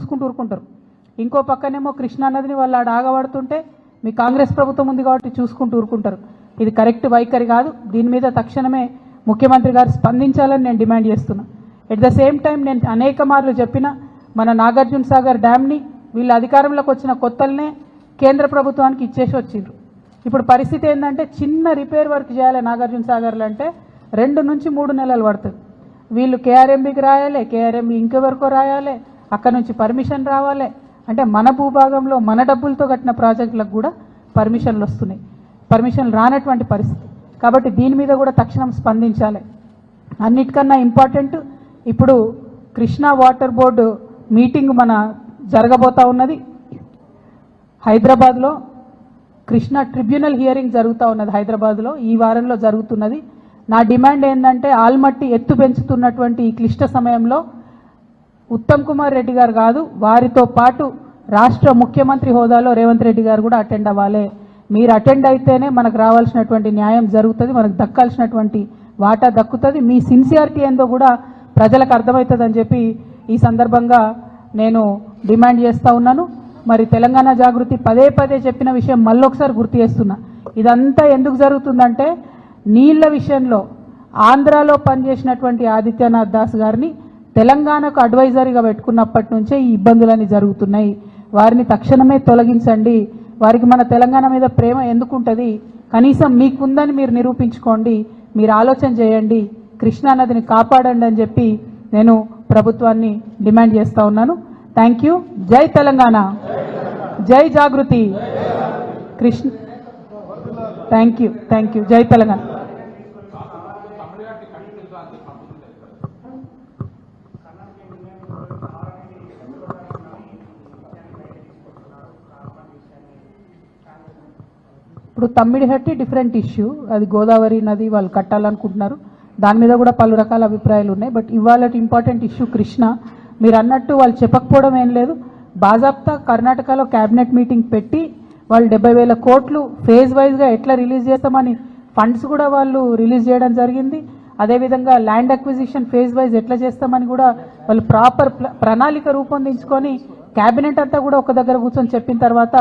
చూసుకుంటూ ఊరుకుంటారు. ఇంకో పక్కనేమో కృష్ణా నదిని వాళ్ళు ఆడ ఆగబడుతుంటే మీ కాంగ్రెస్ ప్రభుత్వం ఉంది కాబట్టి చూసుకుంటూ ఊరుకుంటారు. ఇది కరెక్ట్ వైఖరి కాదు. దీని మీద తక్షణమే ముఖ్యమంత్రి గారు స్పందించాలని నేను డిమాండ్ చేస్తున్నా. ఎట్ ద సేమ్ టైం నేను అనేక మార్లు చెప్పిన మన నాగార్జున సాగర్ డ్యామ్ని వీళ్ళ అధికారంలోకి వచ్చిన కొత్తలనే కేంద్ర ప్రభుత్వానికి ఇచ్చేసి వచ్చిండ్రు. ఇప్పుడు పరిస్థితి ఏంటంటే చిన్న రిపేర్ వర్క్ చేయాలి నాగార్జున సాగర్లో అంటే 2 నుంచి 3 నెలలు పడుతుంది. వీళ్ళు కేఆర్ఎంబీకి రాయాలి, కేఆర్ఎంబీ ఇంకెవరికో రాయాలి, అక్కడ నుంచి పర్మిషన్ రావాలి. అంటే మన భూభాగంలో మన డబ్బులతో కట్టిన ప్రాజెక్టులకు కూడా పర్మిషన్లు వస్తున్నాయి. పర్మిషన్లు రానటువంటి పరిస్థితి. కాబట్టి దీని మీద కూడా తక్షణం స్పందించాలి. అన్నిటికన్నా ఇంపార్టెంట్ ఇప్పుడు కృష్ణా వాటర్ బోర్డు మీటింగ్ మన జరగబోతా ఉన్నది హైదరాబాద్లో. కృష్ణా ట్రిబ్యునల్ హియరింగ్ జరుగుతూ ఉన్నది హైదరాబాద్లో, ఈ వారంలో జరుగుతున్నది. నా డిమాండ్ ఏంటంటే ఆల్మట్టి ఎత్తు పెంచుతున్నటువంటి ఈ క్లిష్ట సమయంలో ఉత్తమ్ కుమార్ రెడ్డి గారు కాదు, వారితో పాటు రాష్ట్ర ముఖ్యమంత్రి హోదాలో రేవంత్ రెడ్డి గారు కూడా అటెండ్ అవ్వాలి. మీరు అటెండ్ అయితేనే మనకు రావాల్సినటువంటి న్యాయం జరుగుతుంది, మనకు దక్కాల్సినటువంటి వాటా దక్కుతుంది. మీ సిన్సియారిటీ ఏందో కూడా ప్రజలకు అర్థమవుతుందని చెప్పి ఈ సందర్భంగా నేను డిమాండ్ చేస్తూ ఉన్నాను. మరి తెలంగాణ జాగృతి పదే పదే చెప్పిన విషయం మళ్ళొకసారి గుర్తు చేస్తున్నా. ఇదంతా ఎందుకు జరుగుతుందంటే నీళ్ల విషయంలో ఆంధ్రాలో పనిచేసినటువంటి ఆదిత్యనాథ్ దాస్ గారిని తెలంగాణకు అడ్వైజరీగా పెట్టుకున్నప్పటి నుంచే ఈ ఇబ్బందులన్నీ జరుగుతున్నాయి. వారిని తక్షణమే తొలగించండి. వారికి మన తెలంగాణ మీద ప్రేమ ఎందుకుంటుంది? కనీసం మీకుందని మీరు నిరూపించుకోండి, మీరు ఆలోచన చేయండి, కృష్ణానదిని కాపాడండి అని చెప్పి నేను ప్రభుత్వాన్ని డిమాండ్ చేస్తూ ఉన్నాను. Thank you. జై తెలంగాణ, జై Jagruthi. Krishna thank you, thank you. జై తెలంగాణ. ఇప్పుడు తమ్మిడిహట్టి డిఫరెంట్ ఇష్యూ, అది గోదావరి నది వాళ్ళు కట్టాలనుకుంటున్నారు. దాని మీద కూడా పలు రకాల అభిప్రాయాలు ఉన్నాయి. బట్ ఇవాళ ఇంపార్టెంట్ ఇష్యూ కృష్ణ. మీరు అన్నట్టు వాళ్ళు చెప్పకపోవడం ఏం లేదు. బాజాప్తా కర్ణాటకలో క్యాబినెట్ మీటింగ్ పెట్టి వాళ్ళు 70,000 కోట్లు ఫేజ్ వైజ్గా ఎట్లా రిలీజ్ చేస్తామని ఫండ్స్ కూడా వాళ్ళు రిలీజ్ చేయడం జరిగింది. అదేవిధంగా ల్యాండ్ అక్విజిషన్ ఫేజ్ వైజ్ ఎట్లా చేస్తామని కూడా వాళ్ళు ప్రాపర్ ప్రణాళిక రూపొందించుకొని క్యాబినెట్ అంతా కూడా ఒక దగ్గర కూర్చొని చెప్పిన తర్వాత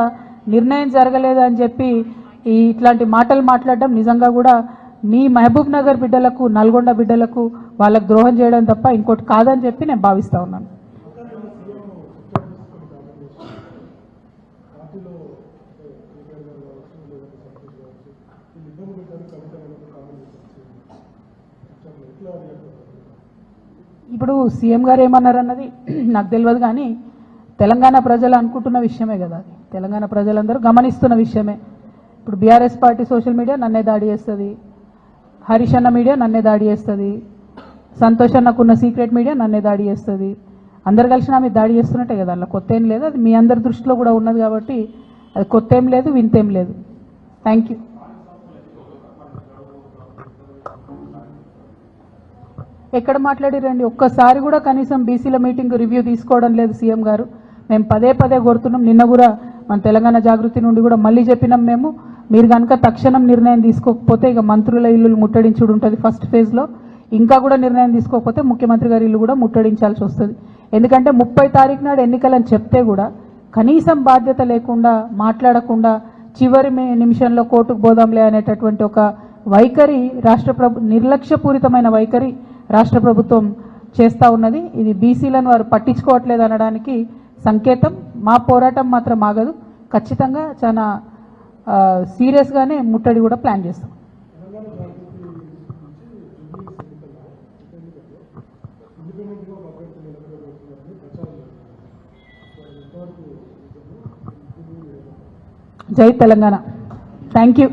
నిర్ణయం జరగలేదు అని చెప్పి ఇట్లాంటి మాటలు మాట్లాడడం నిజంగా కూడా మీ మహబూబ్ నగర్ బిడ్డలకు, నల్గొండ బిడ్డలకు వాళ్ళకు ద్రోహం చేయడం తప్ప ఇంకోటి కాదని చెప్పి నేను భావిస్తూ ఉన్నాను. ఇప్పుడు సీఎం గారు ఏమన్నారన్నది నాకు తెలియదు, కానీ తెలంగాణ ప్రజలు అనుకుంటున్న విషయమే కదా, అది తెలంగాణ ప్రజలందరూ గమనిస్తున్న విషయమే. ఇప్పుడు బీఆర్ఎస్ పార్టీ సోషల్ మీడియా నన్నే దాడి చేస్తుంది, హరీష్ అన్న మీడియా నన్నే దాడి చేస్తుంది, సంతోష్ అన్నకున్న సీక్రెట్ మీడియా నన్నే దాడి చేస్తుంది. అందరు కలిసి నా మీద దాడి చేస్తున్నట్టే కదా, అలా కొత్త ఏం లేదు. అది మీ అందరి దృష్టిలో కూడా ఉన్నది కాబట్టి అది కొత్త ఏం లేదు, వింతేం లేదు. Thank you. ఎక్కడ మాట్లాడిరండి? ఒక్కసారి కూడా కనీసం బీసీల మీటింగ్ రివ్యూ తీసుకోవడం లేదు సీఎం గారు. మేము పదే పదే కోరుతున్నాం. నిన్న కూడా మన తెలంగాణ జాగృతి నుండి కూడా మళ్ళీ చెప్పినాం మేము, మీరు కనుక తక్షణం నిర్ణయం తీసుకోకపోతే ఇక మంత్రుల ఇల్లు ముట్టడించుడు ఉంటుంది ఫస్ట్ ఫేజ్లో. ఇంకా కూడా నిర్ణయం తీసుకోకపోతే ముఖ్యమంత్రి గారి ఇల్లు కూడా ముట్టడించాల్సి వస్తుంది. ఎందుకంటే 30 తారీఖు నాడు ఎన్నికలని చెప్తే కూడా కనీసం బాధ్యత లేకుండా, మాట్లాడకుండా చివరి నిమిషంలో కోర్టుకు పోదాంలే అనేటటువంటి ఒక వైఖరి నిర్లక్ష్యపూరితమైన వైఖరి రాష్ట్ర ప్రభుత్వం చేస్తూ ఉన్నది. ఇది బీసీలను వారు పట్టించుకోవట్లేదు అనడానికి సంకేతం. మా పోరాటం మాత్రం ఆగదు. ఖచ్చితంగా చాలా సీరియస్గానే ముట్టడి కూడా ప్లాన్ చేస్తాం. జై తెలంగాణ. Thank you.